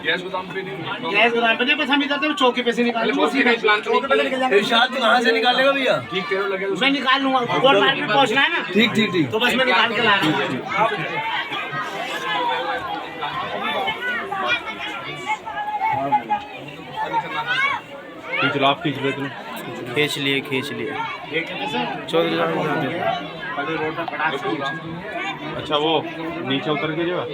Gas गोदाम पे नहीं, बस हम इधर से चौके पे से निकाल इरशाद तू कहाँ से निकालेगा भैया? ठीक तेरे लगे मैं निकाल लूंगा, कोर्ट मार्केट पहुंचना है ना, ठीक ठीक ठीक। तो बस मैं निकाल के ला रहा हूँ। खींच लो, आप खींच लो इतने। खींच लिए चौधरी अच्छा वो नीचे उतर के जो है